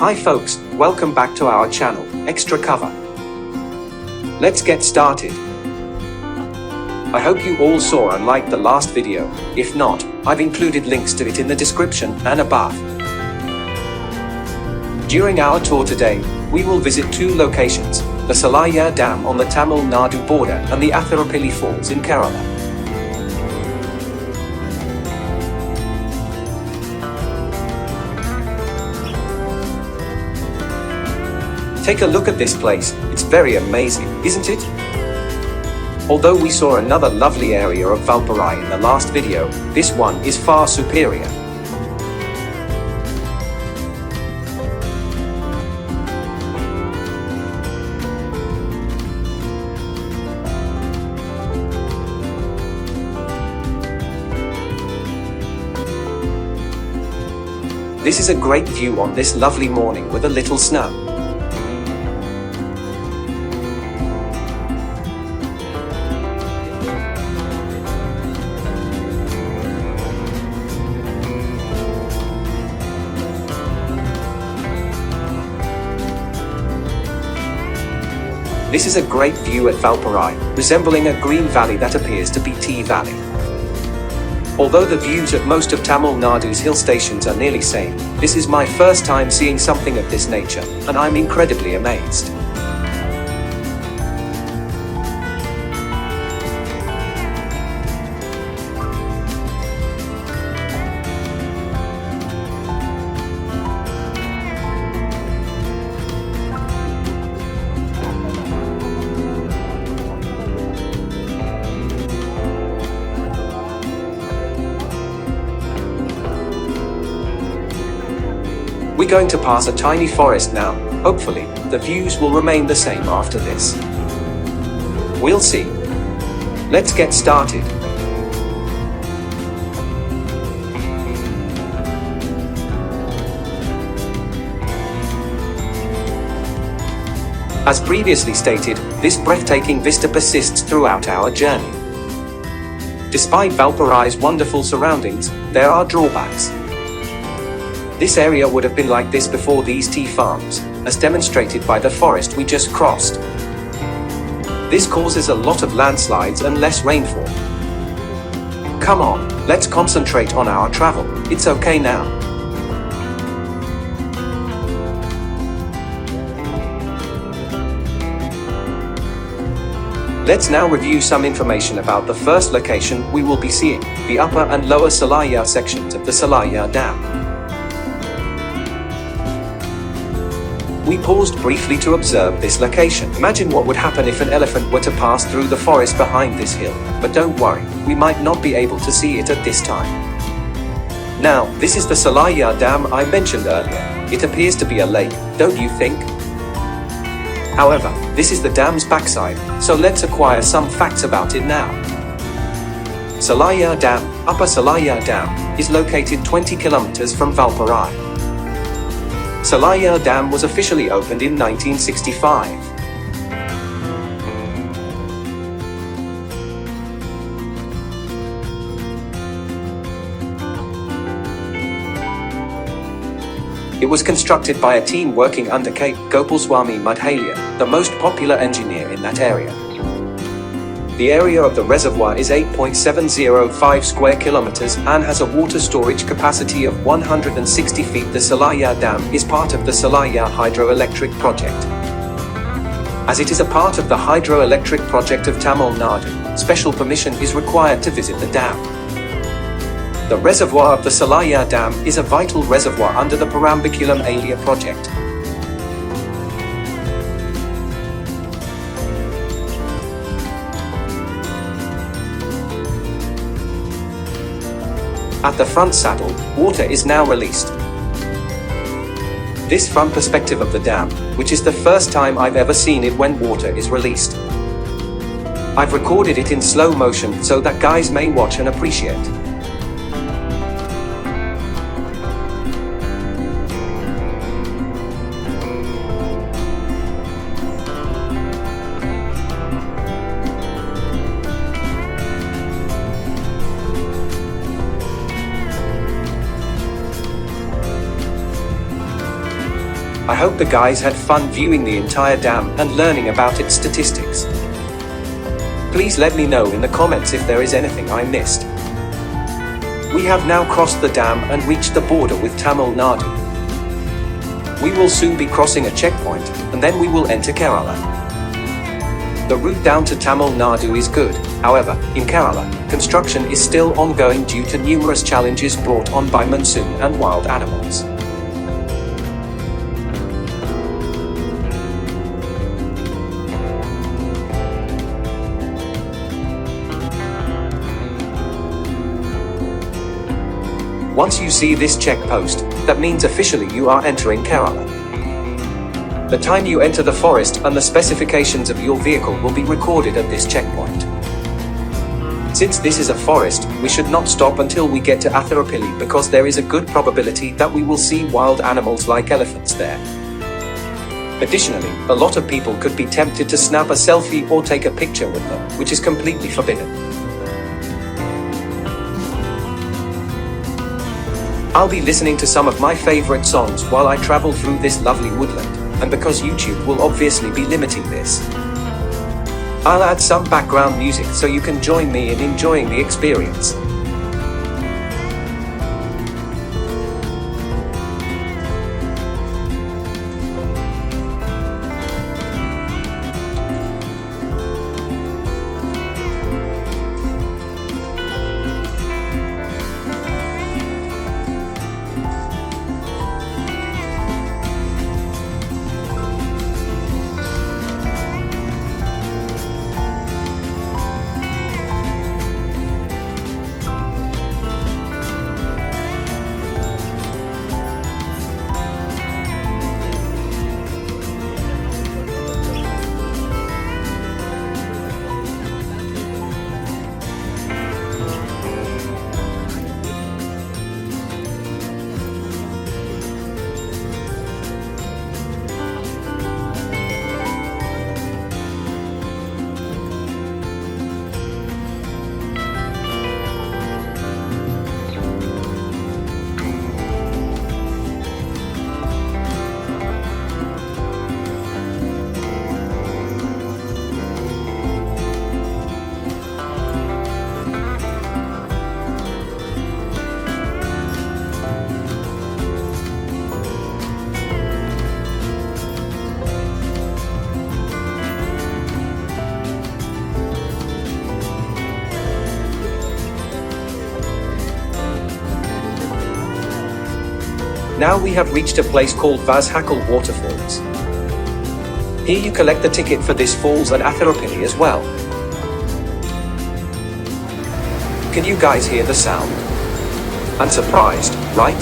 Hi folks, welcome back to our channel, Extra Cover. Let's get started. I hope you all saw and liked the last video. If not, I've included links to it in the description and above. During our tour today, we will visit two locations, the Sholiyar Dam on the Tamil Nadu border and the Athirapalli Falls in Kerala. Take a look at this place, it's very amazing, isn't it? Although we saw another lovely area of Valparai in the last video, this one is far superior. This is a great view on this lovely morning with a little snow. This is a great view at Valparai, resembling a green valley that appears to be Tea Valley. Although the views at most of Tamil Nadu's hill stations are nearly same, this is my first time seeing something of this nature, and I'm incredibly amazed. We're going to pass a tiny forest now. Hopefully, the views will remain the same after this. We'll see. Let's get started. As previously stated, this breathtaking vista persists throughout our journey. Despite Valparai's wonderful surroundings, there are drawbacks. This area would have been like this before these tea farms, as demonstrated by the forest we just crossed. This causes a lot of landslides and less rainfall. Come on, let's concentrate on our travel. It's okay now. Let's now review some information about the first location we will be seeing, the upper and lower Sholiyar sections of the Sholiyar Dam. We paused briefly to observe this location. Imagine what would happen if an elephant were to pass through the forest behind this hill, but don't worry, we might not be able to see it at this time. Now, this is the Sholiyar Dam I mentioned earlier. It appears to be a lake, don't you think? However, this is the dam's backside, so let's acquire some facts about it now. Sholiyar Dam, Upper Sholiyar Dam, is located 20 kilometers from Valparai. Sholiyar Dam was officially opened in 1965. It was constructed by a team working under K. Gopalswamy Mudhalia, the most popular engineer in that area. The area of the reservoir is 8.705 square kilometers and has a water storage capacity of 160 feet. The Sholiyar Dam is part of the Sholiyar hydroelectric project. As it is a part of the hydroelectric project of Tamil Nadu, special permission is required to visit the dam. The reservoir of the Sholiyar Dam is a vital reservoir under the Parambiculam Alia project. At the front saddle, water is now released. This front perspective of the dam, which is the first time I've ever seen it when water is released. I've recorded it in slow motion so that guys may watch and appreciate. I hope the guys had fun viewing the entire dam and learning about its statistics. Please let me know in the comments if there is anything I missed. We have now crossed the dam and reached the border with Tamil Nadu. We will soon be crossing a checkpoint, and then we will enter Kerala. The route down to Tamil Nadu is good, however, in Kerala, construction is still ongoing due to numerous challenges brought on by monsoon and wild animals. Once you see this check post, that means officially you are entering Kerala. The time you enter the forest and the specifications of your vehicle will be recorded at this checkpoint. Since this is a forest, we should not stop until we get to Athirapalli because there is a good probability that we will see wild animals like elephants there. Additionally, a lot of people could be tempted to snap a selfie or take a picture with them, which is completely forbidden. I'll be listening to some of my favorite songs while I travel through this lovely woodland, and because YouTube will obviously be limiting this, I'll add some background music so you can join me in enjoying the experience. Now we have reached a place called Vazhachal Waterfalls. Here you collect the ticket for this falls and Athirapalli as well. Can you guys hear the sound? Unsurprised, right?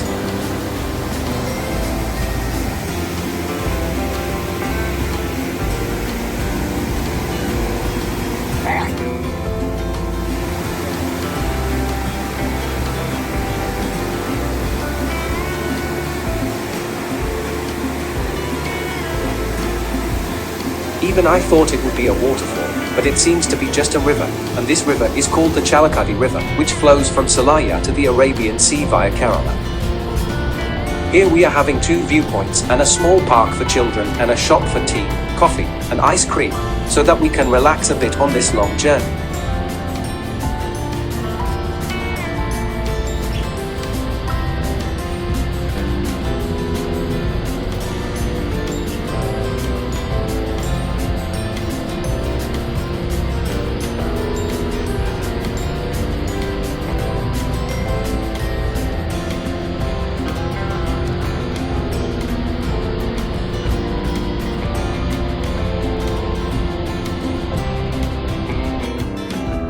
Even I thought it would be a waterfall, but it seems to be just a river, and this river is called the Chalakadi River, which flows from Sholiyar to the Arabian Sea via Kerala. Here we are having two viewpoints and a small park for children and a shop for tea, coffee, and ice cream, so that we can relax a bit on this long journey.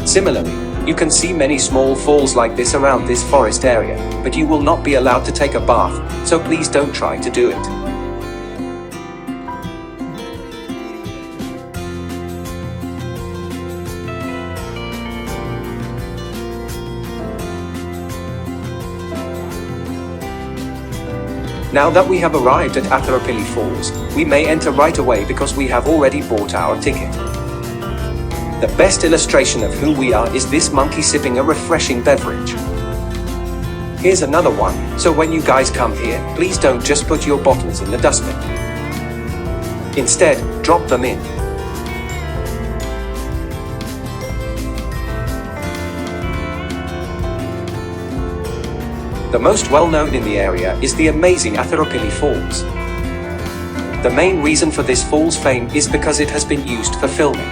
Similarly, you can see many small falls like this around this forest area, but you will not be allowed to take a bath, so please don't try to do it. Now that we have arrived at Athirapalli Falls, we may enter right away because we have already bought our ticket. The best illustration of who we are is this monkey sipping a refreshing beverage. Here's another one, so when you guys come here, please don't just put your bottles in the dustbin. Instead, drop them in. The most well-known in the area is the amazing Athirapalli Falls. The main reason for this fall's fame is because it has been used for filming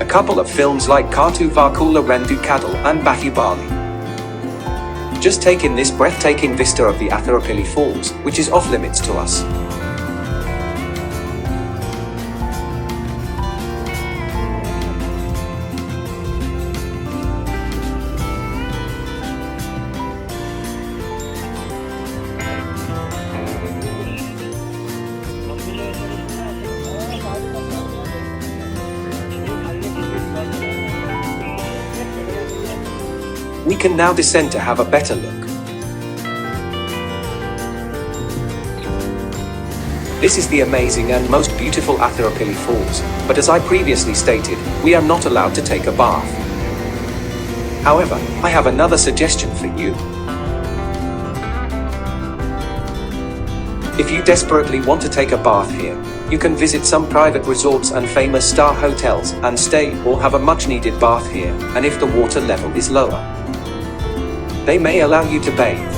a couple of films like Part-2, Vazhachal and Valparai. Just take in this breathtaking vista of the Athirapalli Falls, which is off limits to us. We can now descend to have a better look. This is the amazing and most beautiful Athirapalli Falls, but as I previously stated, we are not allowed to take a bath. However, I have another suggestion for you. If you desperately want to take a bath here, you can visit some private resorts and famous star hotels and stay or have a much needed bath here, and if the water level is lower, they may allow you to bathe.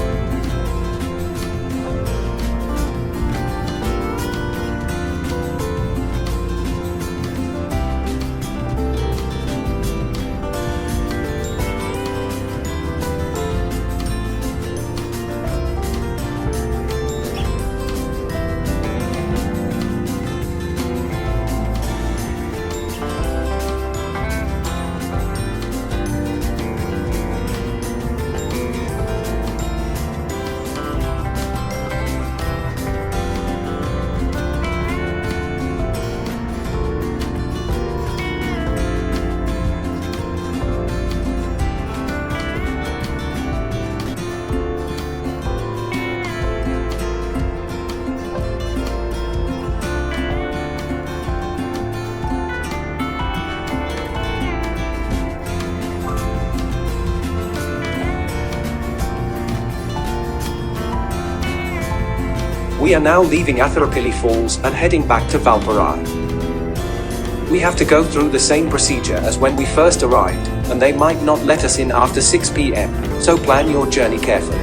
We are now leaving Athirapalli Falls and heading back to Valparai. We have to go through the same procedure as when we first arrived, and they might not let us in after 6 p.m, so plan your journey carefully.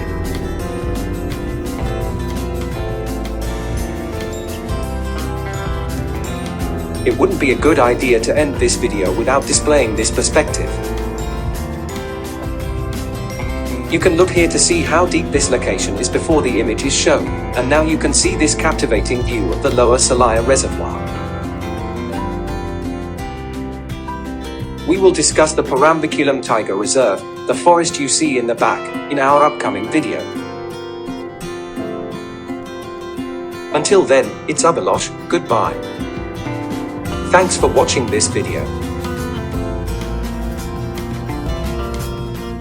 It wouldn't be a good idea to end this video without displaying this perspective. You can look here to see how deep this location is before the image is shown, and now you can see this captivating view of the lower Sholiyar reservoir. We will discuss the Parambakulam Tiger Reserve, the forest you see in the back, in our upcoming video. Until then, it's Abhilash, goodbye. Thanks for watching this video.